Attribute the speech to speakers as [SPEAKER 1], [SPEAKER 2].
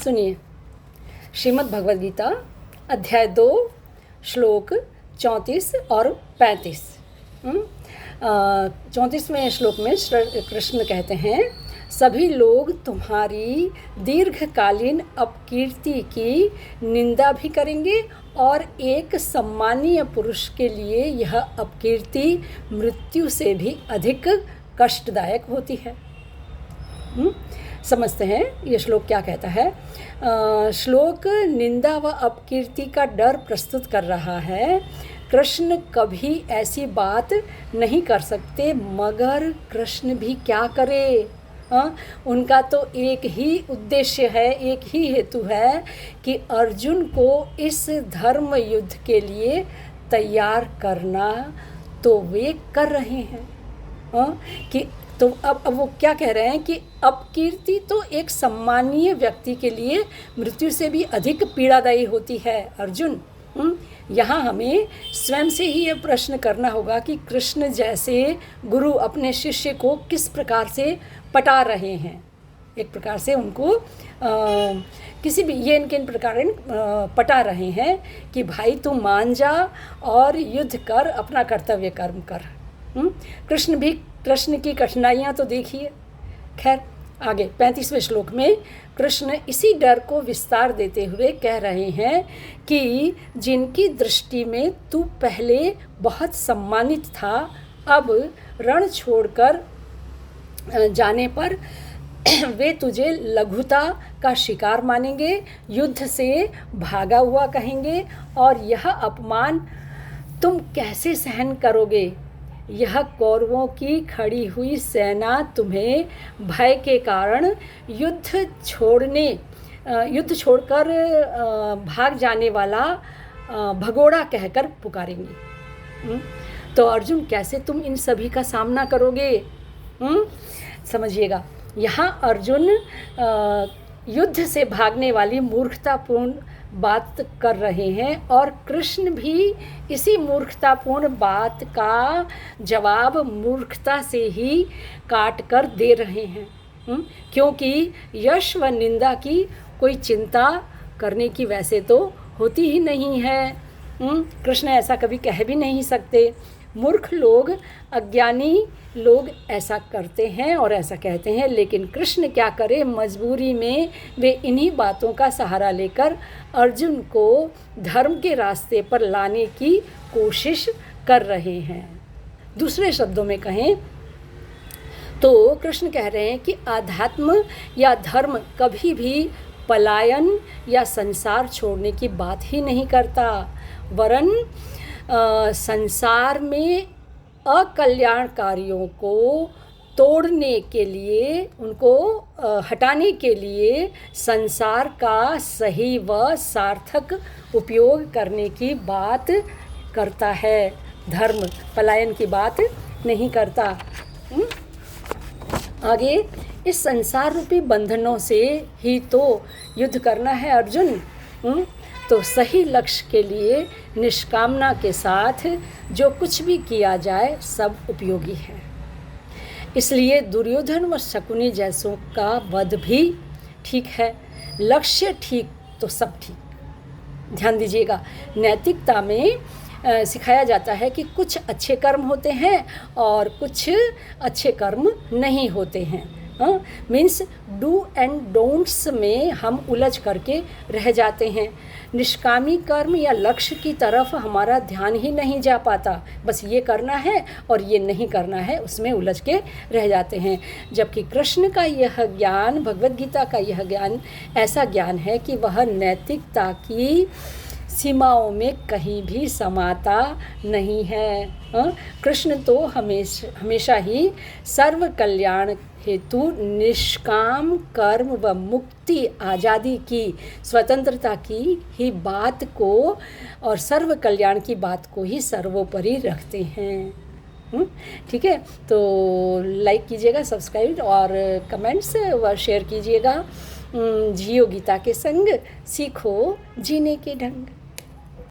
[SPEAKER 1] सुनिए, श्रीमद् भगवद गीता अध्याय 2 श्लोक 34 और 35। 34वें श्लोक में कृष्ण कहते हैं, सभी लोग तुम्हारी दीर्घकालीन अपकीर्ति की निंदा भी करेंगे और एक सम्मानीय पुरुष के लिए यह अपकीर्ति मृत्यु से भी अधिक कष्टदायक होती है। समझते हैं ये श्लोक क्या कहता है। श्लोक निंदा व अपकीर्ति का डर प्रस्तुत कर रहा है। कृष्ण कभी ऐसी बात नहीं कर सकते, मगर कृष्ण भी क्या करे। उनका तो एक ही उद्देश्य है, एक ही हेतु है कि अर्जुन को इस धर्म युद्ध के लिए तैयार करना। तो वे कर रहे हैं कि तो अब वो क्या कह रहे हैं कि अपकीर्ति तो एक सम्मानीय व्यक्ति के लिए मृत्यु से भी अधिक पीड़ादायी होती है। अर्जुन, यहाँ हमें स्वयं से ही ये प्रश्न करना होगा कि कृष्ण जैसे गुरु अपने शिष्य को किस प्रकार से पटा रहे हैं। एक प्रकार से उनको किसी भी ये किन प्रकार पटा रहे हैं कि भाई तू मान जा और युद्ध कर, अपना कर्तव्य कर्म कर। कृष्ण की कठिनाइयाँ तो देखिए। खैर, आगे 35वें श्लोक में कृष्ण इसी डर को विस्तार देते हुए कह रहे हैं कि जिनकी दृष्टि में तू पहले बहुत सम्मानित था, अब रण छोड़कर जाने पर वे तुझे लघुता का शिकार मानेंगे, युद्ध से भागा हुआ कहेंगे और यह अपमान तुम कैसे सहन करोगे। यह कौरवों की खड़ी हुई सेना तुम्हें भय के कारण युद्ध छोड़कर भाग जाने वाला भगोड़ा कहकर पुकारेंगी। तो अर्जुन, कैसे तुम इन सभी का सामना करोगे। समझिएगा, यहाँ अर्जुन युद्ध से भागने वाली मूर्खतापूर्ण बात कर रहे हैं और कृष्ण भी इसी मूर्खतापूर्ण बात का जवाब मूर्खता से ही काट कर दे रहे हैं। क्योंकि यश व निंदा की कोई चिंता करने की वैसे तो होती ही नहीं है। कृष्ण ऐसा कभी कह भी नहीं सकते। मूर्ख लोग, अज्ञानी लोग ऐसा करते हैं और ऐसा कहते हैं, लेकिन कृष्ण क्या करे, मजबूरी में वे इन्हीं बातों का सहारा लेकर अर्जुन को धर्म के रास्ते पर लाने की कोशिश कर रहे हैं। दूसरे शब्दों में कहें तो कृष्ण कह रहे हैं कि आध्यात्म या धर्म कभी भी पलायन या संसार छोड़ने की बात ही नहीं करता, वरन संसार में अकल्याणकारियों को तोड़ने के लिए, उनको हटाने के लिए संसार का सही व सार्थक उपयोग करने की बात करता है। धर्म पलायन की बात नहीं करता। आगे, इस संसार रूपी बंधनों से ही तो युद्ध करना है अर्जुन। तो सही लक्ष्य के लिए निष्कामना के साथ जो कुछ भी किया जाए सब उपयोगी है। इसलिए दुर्योधन व शकुनी जैसों का वध भी ठीक है। लक्ष्य ठीक तो सब ठीक। ध्यान दीजिएगा, नैतिकता में सिखाया जाता है कि कुछ अच्छे कर्म होते हैं और कुछ अच्छे कर्म नहीं होते हैं। मीन्स डू एंड डोंट्स में हम उलझ करके रह जाते हैं। निष्कामी कर्म या लक्ष्य की तरफ हमारा ध्यान ही नहीं जा पाता। बस ये करना है और ये नहीं करना है, उसमें उलझ के रह जाते हैं। जबकि कृष्ण का यह ज्ञान, भगवद गीता का यह ज्ञान ऐसा ज्ञान है कि वह नैतिकता की सीमाओं में कहीं भी समाता नहीं है। कृष्ण तो हमेशा ही सर्व कल्याण हेतु निष्काम कर्म व मुक्ति, आज़ादी की, स्वतंत्रता की ही बात को और सर्व कल्याण की बात को ही सर्वोपरि रखते हैं। ठीक है, तो लाइक कीजिएगा, सब्सक्राइब और कमेंट्स व शेयर कीजिएगा। जियो गीता के संग, सीखो जीने के ढंग।